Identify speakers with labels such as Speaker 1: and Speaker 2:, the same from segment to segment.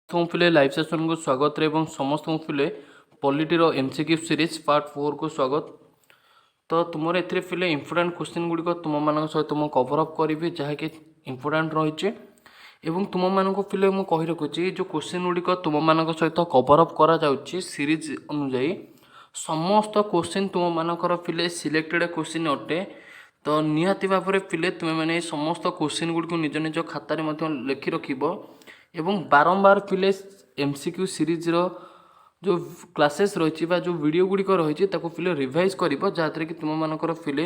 Speaker 1: ସମସ୍ତଙ୍କୁ ପିଲେ ଲାଇଭ୍ ସେସନ୍କୁ ସ୍ୱାଗତ ଏବଂ ସମସ୍ତଙ୍କୁ ପିଲେ ପଲିଟିର ଏମ୍ସିକ୍ୟୁ ସିରିଜ୍ ପାର୍ଟ 4କୁ ସ୍ୱାଗତ। ତ ତୁମର ଏଥିରେ ପିଲେ ଇମ୍ପୋର୍ଟାଣ୍ଟ କ୍ୱେଶ୍ଚିନ୍ ଗୁଡ଼ିକ ତୁମମାନଙ୍କ ସହିତ ମୁଁ କଭର୍ ଅପ୍ କରିବି, ଯାହାକି ଇମ୍ପୋର୍ଟାଣ୍ଟ ରହିଛି। ଏବଂ ତୁମମାନଙ୍କୁ ପିଲେ ମୁଁ କହି ରଖୁଛି ଯେଉଁ କ୍ୱେଶ୍ଚିନ୍ ଗୁଡ଼ିକ ତୁମମାନଙ୍କ ସହିତ କଭର୍ ଅପ୍ କରାଯାଉଛି ସିରିଜ୍ ଅନୁଯାୟୀ, ସମସ୍ତ କ୍ୱେଶ୍ଚିନ୍ ତୁମମାନଙ୍କର ପିଲେ ସିଲେକ୍ଟେଡ଼୍ କ୍ୱେଶ୍ଚିନ୍ ଅଟେ। ତ ନିହାତି ଭାବରେ ପିଲେ ତୁମେମାନେ এই ସମସ୍ତ କ୍ୱେଶ୍ଚିନ୍ ଗୁଡ଼ିକୁ ନିଜ ନିଜ ଖାତାରେ ମଧ୍ୟ ଲେଖି ରଖିବ ଏବଂ ବାରମ୍ବାର ପିଲେ ଏମ୍ସିକ୍ୟୁ ସିରିଜ୍ର ଯେଉଁ କ୍ଲାसेस ରହିଛି ବା ଯେଉଁ ଭିଡ଼ିଓ ଗୁଡ଼ିକ ରହିଛି ତାକୁ ପିଲେ ରିଭାଇଜ୍ କରିବ, ଯାହାଦ୍ୱାରା କି ତୁମମାନଙ୍କର ପିଲେ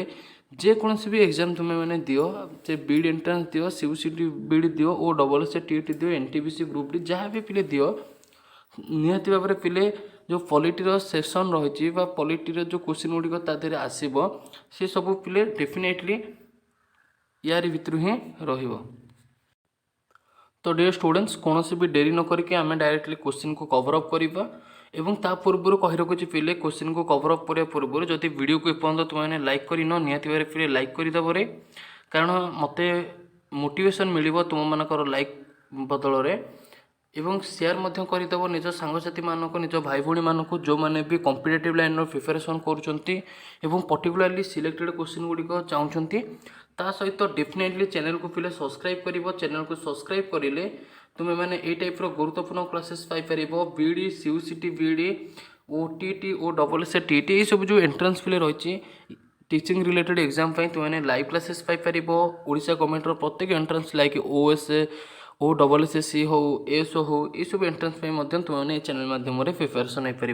Speaker 1: ଯେକୌଣସି ବି ଏକ୍ଜାମ୍ ତୁମେମାନେ ଦିଅ, ସେ ବିଡ୍ ଏଣ୍ଟ୍ରାନ୍ସ ଦିଅ, ସିୟୁସିଟି ବିଡ୍ ଦିଅ, ଓ ଡବଲ୍ ଏସ୍ ଟିଇଟି ଦିଅ, ଏନ୍ଟିପିସି ଗ୍ରୁପ୍ ଡି ଯାହା ବି ପିଲେ ଦିଅ, ନିହାତି ଭାବରେ ପିଲେ ଯେଉଁ ପଲିଟିର ସେସନ୍ ରହିଛି ବା ପଲିଟିର ଯେଉଁ କ୍ୱେଶ୍ଚିନ୍ ଗୁଡ଼ିକ ତା ଦେହରେ ଆସିବ ସେ ସବୁ ପିଲେ ଡେଫିନେଟଲି ୟାରି ଭିତରୁ ହିଁ ରହିବ। तो डियर स्टूडेंट्स, कौन भी डेरी न करके आम डायरेक्टली क्वेश्चन को कवर अप करवा एवं ता पूर्व कही रखुच्छी पिले क्वेश्चन को कवर अप करने पूर्व जदि वीडियो को एपर्यंत तुमने लाइक कर निहाती भाव पिले लाइक करदेव रे, कारण मत मोटिवेशन मिल तुम मानकर लाइक बदल एवं शेयर मध्य करदेव निज सांगसाथी मानक निज भाई भौणी मानक जो मैंने भी कॉम्पिटिटिव लाइन प्रिपरेशन करुँच पर्टिकुलरली सिलेक्टेड क्वेश्चन गुड़िक चाहते ता सहित डेफिनेटली चैनल को पिले सब्सक्राइब कर चैनल को सब्सक्राइब करेंगे तुम्हें मैंने ये टाइप गुरुत्वपूर्ण क्लासेस पाइपर बीडी सीयूसीटी बीडी OTET O double S TET ये सब जो एंट्रेंस पिले रही टीचिंग रिलेटेड एग्जाम तुमने लाइव क्लासेस पाइपर ओडिशा गवर्नमेंट प्रत्येक entrance like O S O double S C हो एस हो ये सब एंट्रेंस तुमने चैनल माध्यम प्रिपरेशन हो पार।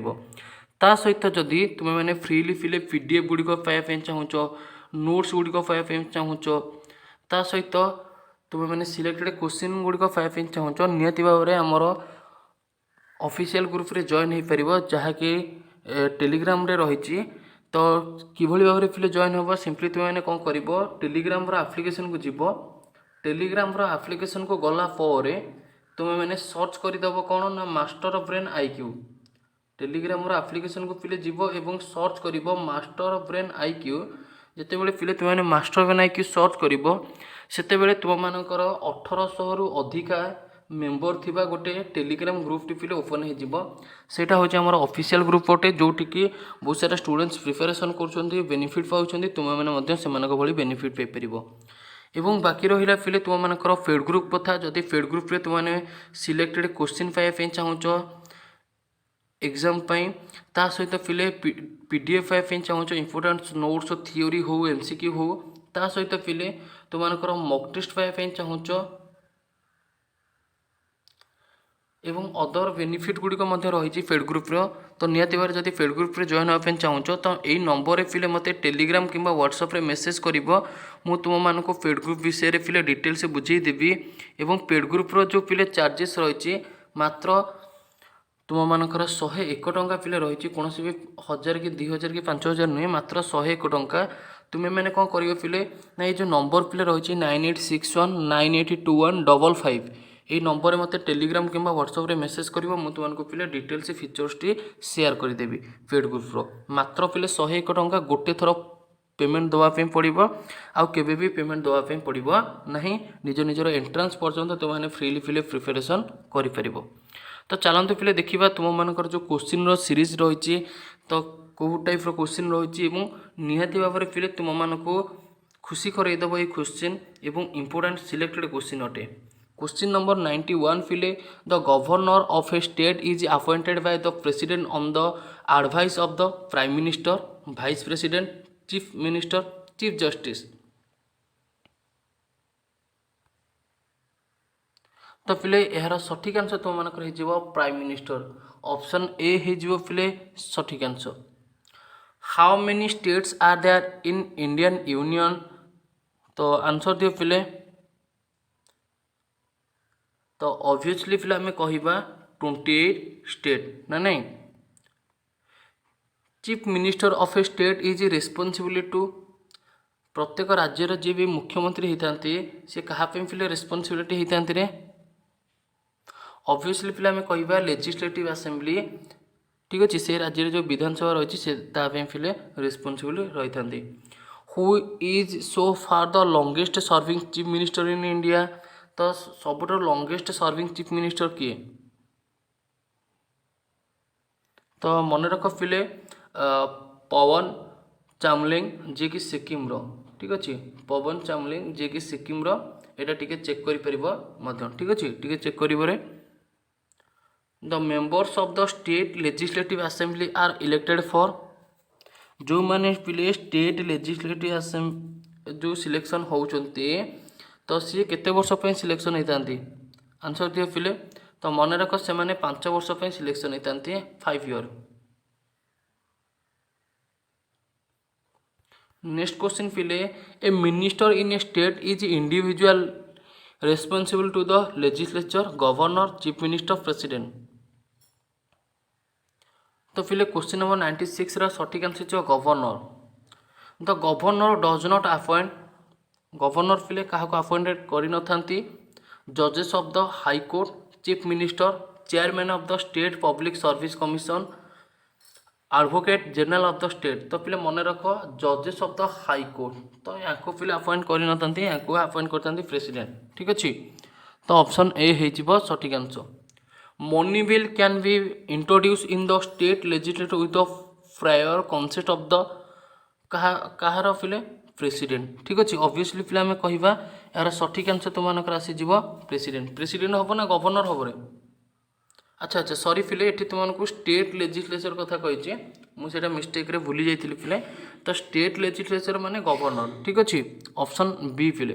Speaker 1: ता सहित जदि तुम्हें मैंने फ्रीली फिले पीडीएफ गुड़िक पाइबा चाहूच, नोट्स गुड़िक पाइबा चाहूच, ता सहित तुम्हें मैंने सिलेक्टेड क्वेश्चन गुड़िक पाइबा चाहूच, निहाती भाव में आमर ऑफिशियल ग्रुप रे जॉइन हो पार, जहाँकि टेलीग्राम रे रही। तो किभली भाव में फिले जॉइन होगा सिंपली तुम्हें कौन कर टेलीग्राम एप्लिकेशन को जीव, टेलीग्राम एप्लिकेशन को गला पर तुम्हें मैंने सर्च करदेव कौन ना master brain IQ. Telegram application को पिले जीव एवं सर्च कर मास्टर ब्रेन आईक्यू। जितेबाला पिले तुमने मास्टर ब्रेन आईक्यू सर्च कर से तुम मानकर 1800 रु अधिका मेम्बर थिबा गोटे टेलीग्राम ग्रुप टी पिले ओपन होटा हूँ आम ऑफिशियल ग्रुप अटे, जोटिकी बहुत सारा स्टूडेंट्स प्रिपरेशन कर बेनिफिट पाँच तुम्हें से बेनिफिट पाइपर। एवं बाकी रहा पिले तुम मानकर फेड ग्रुप कथा, जदि फेड ग्रुप रे तुमने सिलेक्टेड क्वेश्चन पाइबा चाहूच एग्जाम ता सहित पिले पीडीएफ पाइबा चाहूच इंपोर्टेंट नोट्स थियोरी हो एमसीक्यू हो, ता सहित पिले तुम मानकर मॉक टेस्ट पाइबा चाहूच एवं अदर बेनिफिट गुड़िक रही फेड ग्रुप तो निहाती भाव जब फेड ग्रुप रे जॉइन होगा चाहूच तो यही नंबर पिले मत टेलीग्राम कि व्हाट्सएप रे मेसेज कर तुम मानक फेड ग्रुप विषय में पिले डिटेल्स बुझेदेवी। एवं पेड ग्रुप जो पिले चार्जेस रही मात्र तुम मानकर 101 टंका पिले रही, कौन भी 1000 कि 2000 कि 5000 नुहे, मात्र 101 टंका। तुम्हें मैंने कौन कर पिले ना ये जो नंबर पिले रही 9861982155 ये नंबर में मत टेलीग्राम कि व्हाट्सएप रे मेसेज कर तुमको पिले डिटेल्स फीचर्स टी शेयर करदेवी। पेड ग्रुप मात्र पिले 101 टंका गोटे थर पेमेंट देवाई पड़ो, आउ केबे भी पेमेंट देवाई पड़ो ना, निज निजर एंट्रांस पर्यंत तुमने फ्रीली फिले प्रिपरेशन कर। तो चलते पिले देखा तुम मानकर जो क्वेश्चन सीरीज रही तो कौ टाइप क्वेश्चन रही निहाती भाव में पिले तुम मानक खुशी करदेव ये क्वेश्चन एवं इंपोर्टेंट सिलेक्टेड क्वेश्चन अटे। क्वेश्चन नंबर 91 पिले the governor of a state is appointed by the president on the advice of the prime minister, vice president, chief minister, chief justice. तो पिले यार सठिक आंसर तुम मानकर हो प्राइम मिनिस्टर, ऑप्शन ए हो पिले सठिक answer. How many states are there in Indian union, तो आंसर दियो पिले। तो ऑब्वियसली पिले आम कहवा 28 स्टेट ना नहीं। Chief minister of a state is responsible to, प्रत्येक राज्यर जी भी मुख्यमंत्री होता सी क्या पिले रेस्पॉन्सिबिलिटी होता रे, ऑब्वियसली पिले आम कहवा लेजिस्लेटिव असेंबली, ठीक अच्छे से राज्य जो विधानसभा रही से पिले रेस्पॉन्सिबल रही था। Who is so far the longest serving chief minister in India, तो सबुठ लॉन्गेस्ट सर्विंग चीफ मिनिस्टर किए, तो मन रख पिले पवन चामलिंग जी कि सिक्किम रो ठीक अच्छे पवन चामलिंग जी कि सिक्किम रो एटा टिके चेक करि परिबो मध्य ठीक अच्छे टिके चेक करिबरे the members of the state legislative assembly are elected for जो माने पिले स्टेट लेजिस्लेटिव जो सिलेक्शन होउचंती तो सी केते वर्ष पे सिलेक्शन होइतांती आंसर दियो पिले तो मन रख से माने 5 वर्ष पे सिलेक्शन होइतांती 5 ईयर। नेक्स्ट क्वेश्चन पिले a minister in a state is individual responsible to the legislature governor chief minister president. तो फिले क्वेश्चन नंबर 96 रा सठिक आंसर हो governor. The governor does not appoint governor फिले क्या अपॉइंटेड करि नथांती जजेस of the high court chief minister chairman of the state public service commission advocate general of the state. तो पिले मन रख जजेस ऑफ द हाई कोर्ट तो या पिले अपॉइंट करि नथांती या अपॉइंट करथांती प्रेसिडेंट ठीक अछि। तो ऑप्शन ए हेजिबो सठिक answer. Money bill can be introduced in the state legislature with the prior consent of the Kahar field president ठीक अच्छे ऑब्वियसली फिले आम कहवा यार सठिक आंसर तुम मानकर आसीज प्रेसिडेंट प्रेसिडेंट हम ना गवर्नर हम रे अच्छा अच्छा सॉरी फिले ये तुमको स्टेट लेजिस्लेचर कथा कही मुझे मिस्टेक रे भूली जाइए फिले तो स्टेट लेजिस्लेचर माने गवर्नर ठीक अच्छे ऑप्शन बी फिले।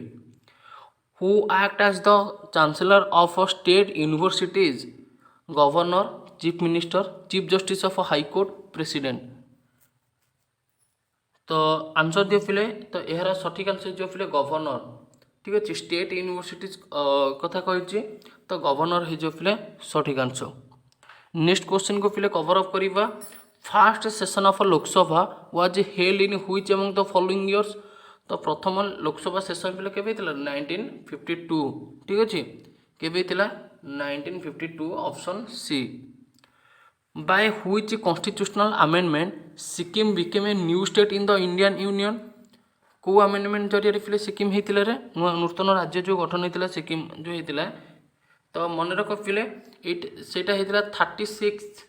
Speaker 1: Who act as the chancellor of state universities governor chief minister chief justice of high court president. तो आंसर दियो फिले तो यार सठिक आंसर जो फिले गवर्नर ठीक अच्छे स्टेट यूनिवर्सिटीज कथा कही तो गवर्नर हो फिले सठिक आंसर। नेक्स्ट क्वेश्चन को फिले कवर अप करवा fast session of Lok Sabha was held in which among the following years. तो प्रथम लोकसभा सेशन फिले केबे 1952 ठीक अच्छे केबे 1952 option C. By which constitutional amendment Sikkim became a new state in the Indian union को amendment जरिए फिले सिक्किम होता रे नूतन राज्य जो गठन होता सिक्किम जो होता तो मन रख फिले सेटा होता 36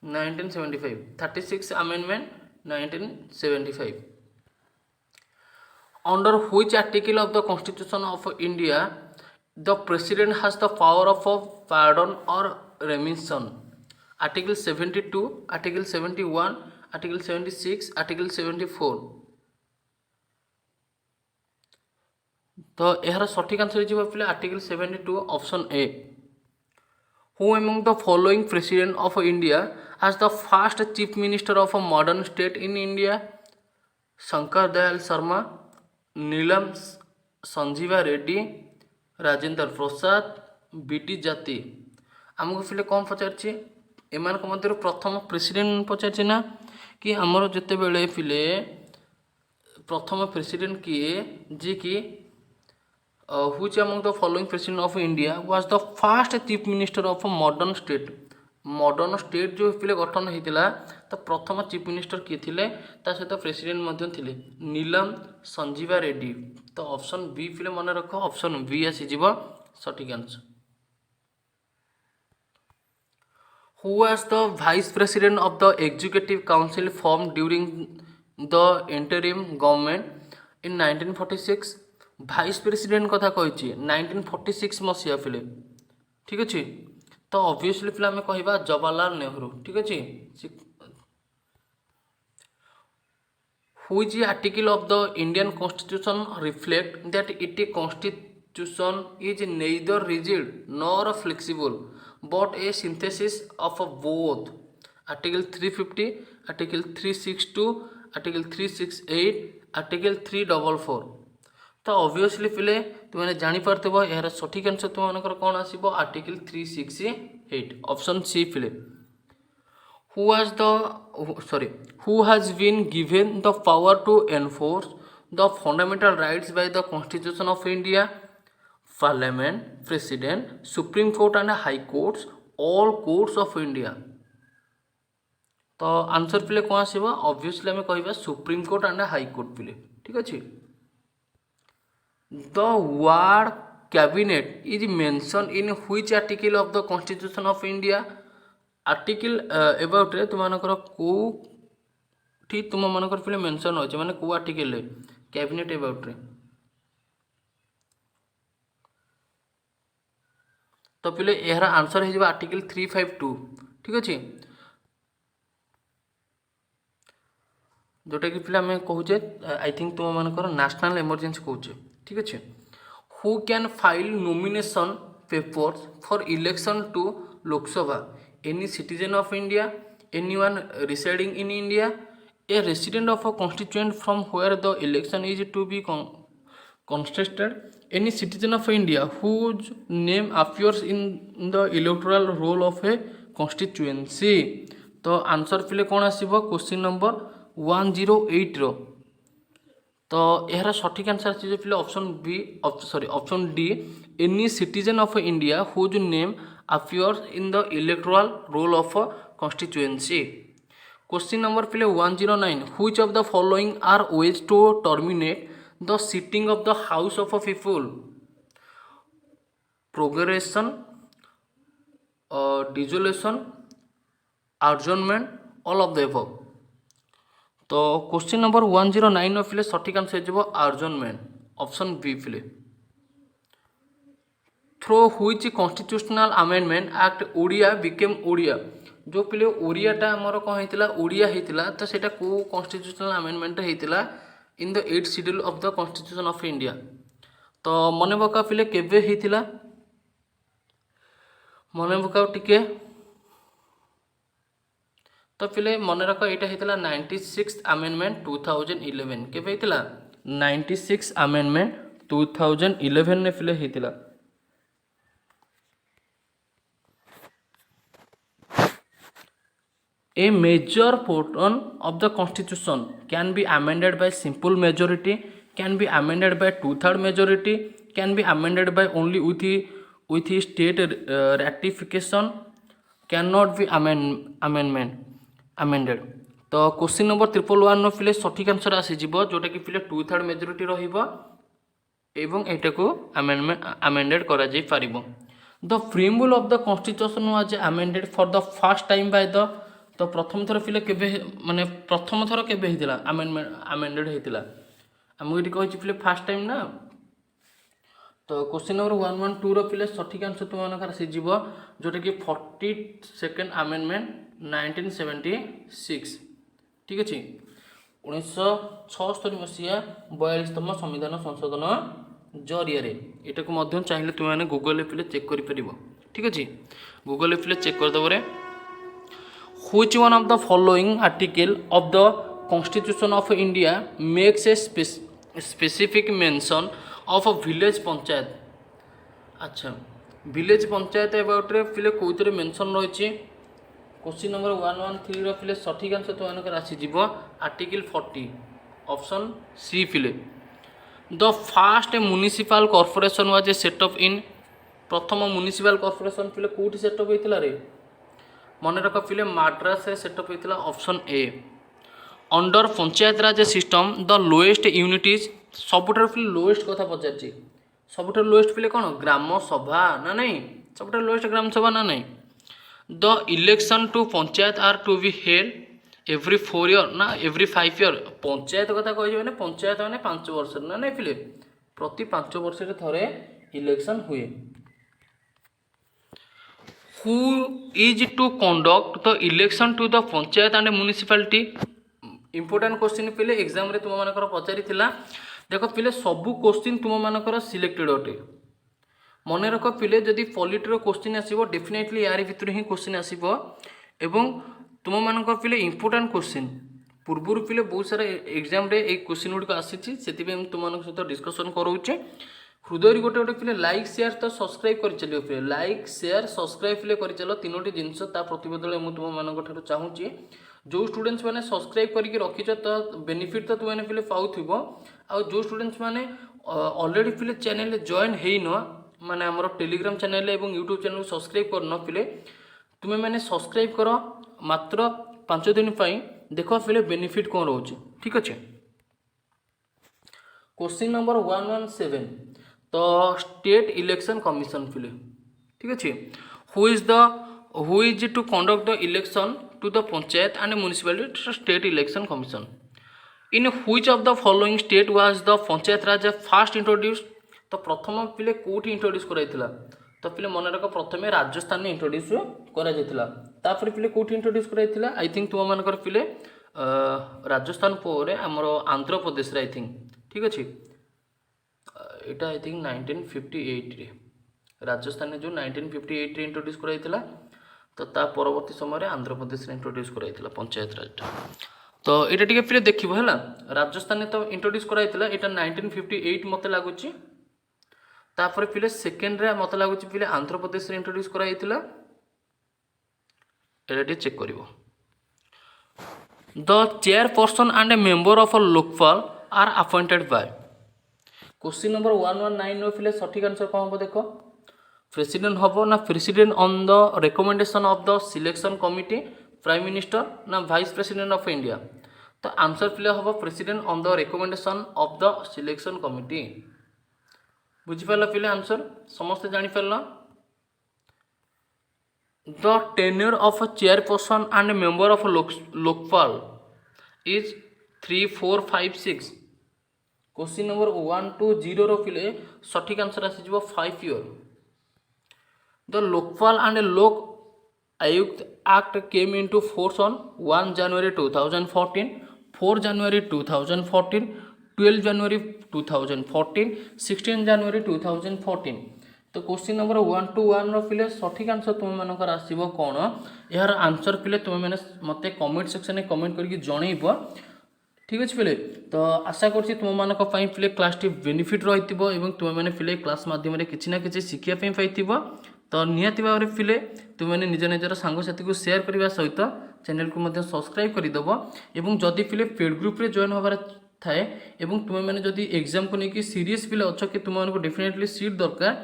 Speaker 1: 1975 36 amendment 1975। Under which article of the Constitution of India the President has the power of pardon or remission? Article 72, Article 71, Article 76, Article 74। तो यार सठिक आंसर हो article 72 option A. Who among the following President of India has the first Chief Minister of a modern state in India? Shankar Dayal Sharma Neelam Sanjiva Reddy Rajendra Prasad बीटी जाति। आमको फिले कौन पचार M मध्य प्रथम president पचार ना कि आमर जिते बड़े फिले प्रथम प्रेसिडेंट किए जी कि which among the following president of India was the first chief minister of a modern state जो फिले गठन होता तो प्रथम चीफ मिनिस्टर किए थे सहित प्रेसिडेंट थे नीलम संजीवा रेड्डी। तो ऑप्शन बी फिले मन रख ऑप्शन बी आसीज सठिक answer. Who was the vice president of the executive council form during the interim government in 1946। Vice president कथा कही 1946 मसीहा फिले ठीक अच्छे तो ऑब्वियसली फिले आम कह जवाहरलाल नेहरू ठीक अच्छे। Which article of the Indian constitution reflect that it constitution is neither rigid nor flexible but a synthesis of both. Article 350, article 362, article 368, article 344। तो ऑब्वियसली फिले तुमने जानीपार यार सठिक आंसर तुम कौन आसो आर्टिकल 368 ऑप्शन सी फिले। Who has been given the power to enforce the fundamental rights by the constitution of India? Parliament, president, supreme court and high courts, all courts of India. तो answer फिले कौन आसो obviously आम कह supreme court and high court फिले ठीक अच्छे। The word cabinet is mentioned in which article of the Constitution of India? Article about रे तुम मानकर कोठी तुम मानकर फिले मेंशन होचे माने को आर्टिकल रे कैबिनेट एबाउट रे। तो पिले यार आंसर हो आर्टिकल 352 ठीक अच्छे जोटा कि पिले आम कहे आई थिंक तुम मानकर नेशनल इमरजेंसी कहे ठीक अच्छे। Who can file nomination papers for election to Lok Sabha any citizen of India anyone residing in India a resident of a constituent from where the election is to be contested any citizen of India whose name appears in the electoral roll of a constituency। तो answer फिले कौन आसीबो question number 108 रो। तो यार सठिक answer आसी फिले option B sorry option D any citizen of India whose name appears in the electoral roll of a constituency। Question number फिले 109 which of the following are ways to terminate the sitting of the House of a People progression dissolution adjournment all of the above। तो question number 109 फिले सठिक answer हो adjournment option B फिले। Through which constitutional amendment act Odia became Odia जो पिले ओडियाटा आमर कौन होता ओडिया होता तो सेटा को कॉन्स्टिट्यूशनल अमेंडमेंट होता in the 8th schedule of the constitution of India. तो मन पका पिले केबे होता मन पका टिके तो पिले मन रख यहाँ होता 96th अमेंडमेंट 2011 केबे होता 96th अमेंडमेंट 2011 ने पिले होता। A major portion of the constitution can be amended by simple majority, can be amended by 2/3 majority, can be amended by only with state ratification, cannot be amended। तो question number 111 फिले सठिक answer आसीजिवो जोटा कि फिले 2/3 majority रहिबो एवं एटा को amended करा जाई पारिबो। The preamble of the constitution was amended for the first time by the तो प्रथम थर फिले केबे माने प्रथम थर केबे हितला अमेंडेड हितला हमको ये कहि फिले फर्स्ट टाइम ना। तो क्वेश्चन नंबर 112 रो फिले सठिक आंसर तुम मानकर आसी जीवो जोटा कि 42nd अमेंडमेंट 1976 ठीक अछि 1976 मसीहा 42तम संविधान संशोधन जरिया रे एटा को मध्यम चाहिए तुम माने गूगल फिले चेक करि परिबो ठीक अछि गूगल फिले चेक कर दबरे। Which one of the following article of the Constitution of India makes a specific mention of a village panchayat। अच्छा village पंचायत एबाउट रे फिले कोइतरे मेंशन रहिछि क्वेश्चन नंबर 113 रो फिले सठिक आंसर तो मानकर आसी जीवो आर्टिकल 40 ऑप्शन सी फिले। The first municipal corporation was set up in प्रथम म्युनिसिपल कॉर्पोरेशन फिले कोठी सेट अप हेतिला रे मन रख फिले माड्रास से सेटअप होता option A. Under panchayat raj system the lowest unities सबुठार फिले लोएस्ट कथा पचार सबुठार लोएस्ट फिले कौन ग्राम सभा ना नहीं सबुठार लोएस्ट ग्राम सभा ना नहीं। The election to panchayat are to be held every 4 year ना एवरी 5 ईयर पंचायत कथा कह पंचायत मैंने 5 वर्ष ना नहीं फिले प्रति 5 वर्ष थे इलेक्शन हुए। Who is to conduct the election to the panchayat and municipality important question पिले एग्जाम रे तुम मानकर पचारि थिला देखो पिले सबु क्वेश्चन तुम मानकर सिलेक्टेड अटे मन रख पिले जदि पॉलिटी रो क्वेश्चन आसीबो डेफिनेटली यार भितर ही क्वेश्चन आसीबो एवं तुम मानकर पिले इंपोर्टेंट क्वेश्चन पूर्व पिले बहुत सारा एग्जाम रे एक क्वेश्चन गुडी आसीछि सेति पे तुम मानक सहित डिस्कशन करूचे हृदय गोटे गोटे पिले लाइक शेयर तो सब्सक्राइब कर चलियो पिले लाइक शेयर सब्सक्राइब पिले कर चलो तीनोटी जिनस ता प्रतिबदले मु तुम मानक ठारो चाहूची जो स्टूडेंट्स माने सब्सक्राइब करके रखिछ तो बेनिफिट तो तुमने पिले पाउथिबो आ जो स्टूडेंट्स माने ऑलरेडी पिले चैनल जॉइन हेइनो माने हमर टेलीग्राम चैनल एवं यूट्यूब चैनल सब्सक्राइब करनो पिले तुमे माने सब्सक्राइब करो मात्र 5 दिन पई देखो पिले बेनिफिट कोन रहउची ठीक अछि। क्वेश्चन नंबर 117 तो स्टेट इलेक्शन कमिशन फिले ठीक अच्छे who is the who is to conduct the election to the Panchayat and Municipality State Election Commission? In which of the following state was the Panchayat Raj first introduced? तो प्रथम पिले कोठी introduce कराइथिला तो पिले मन रख प्रथम राजस्थान में इंट्रोड्यूस करा जाइथिला तापर पिले कोठी इंट्रोड्यूस कराइथिला आई थिंक तुम मानकर पिले राजस्थान पर हमर आंध्र प्रदेश रे आई थिंक ठीक अछि एटा आई थिंक 1958 रे राजस्थान जो 1958 रे इंट्रोड्यूस कराइथिला तो ता परवर्ती समय आंध्र प्रदेश रे इंट्रोड्यूस कराइथिला पंचायत राज तो ये टिके फिर देखिबो हैला राजस्थान तो इंट्रोड्यूस कराइथिला एटा 1958 मते लागुची तापर फिर सेकेंड रे मते लागुची फिर आंध्र प्रदेश रे इंट्रोड्यूस कराइथिला एटा टे चेक करिवो the chairperson and a member of a Lokpal are appointed by question number 119 रो फिर सठिक आंसर कोन हो देखो प्रेसिडेंट हबो ना president on the recommendation of the selection committee prime minister ना वाइस प्रेसिडेंट ऑफ इंडिया तो आंसर फिले हम president on the recommendation of the selection committee बुझिपाल पिले आंसर समस्त जानीपार the tenure of a chairperson and member of Lokpal is 3 4 5 6 question number 1 2 0 रो फिले सठिक आंसर आसी 5 ईयर द लोकपाल एंड लोक आयुक्त Act came into force on 1 January 2014, 4 January 2014, 12 January 2014, 16 January 2014 तो क्वेश्चन नंबर 1 to 1 रो फिले सठिक आंसर तुम मानकर आसीबो कोन यार आंसर फिले तुम मैंने मते कमेंट सेक्शन में कमेंट करके जणैबो ठीक अच्छे फिले तो आशा करछि तुम मानक पई फिले क्लास टी बेनिफिट रहितिबो एवं तुम मैंने फिले क्लास माध्यम रे किछि ना किछि शिखिया पई पाइतिबो तो निहाती भाव में फिले तुम मैंने निज निजर सांगसाथी को शेयर करने सहित चैनल को मध्य सब्सक्राइब करदेव एवं जदि फिले पेड ग्रुप रे जॉइन होबार थाए एवं तुम मैंने जदि एग्जाम को लेकिन सीरीयस फिले अच्छ कि तुमको डेफिनेटली सीट दरकार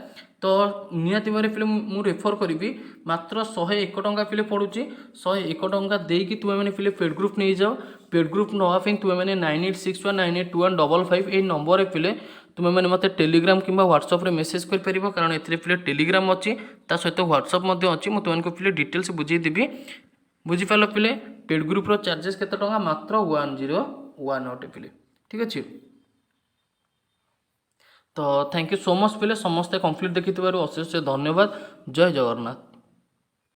Speaker 1: तो निहाती भाव फिले मु रेफर करी मात्र 101 टंका फिले पड़ुची 101 टंका देकी तुम मैंने फिले पेड ग्रुप नहीं जाओ पेड ग्रुप नापी तुम मैंने 9861982155 ये नंबर फिले तुम मैंने मत टेलीग्राम कि व्हाट्सअप रे मेसेज कर पारिबो कारण एथिरे फिले टेलीग्राम अच्छी ता सहित व्हाट्सअप मध्य अच्छी मु तुमको फिले डिटेल्स बुझे देबी बुझी पाल फिले पेड ग्रुप रो चार्जेस केते टंका मात्र 1018 अटे फिले ठीक अच्छे तो थैंक यू सो मच फिले समस्ते कंप्लीट देखि अशेष धन्यवाद जय जगन्नाथ।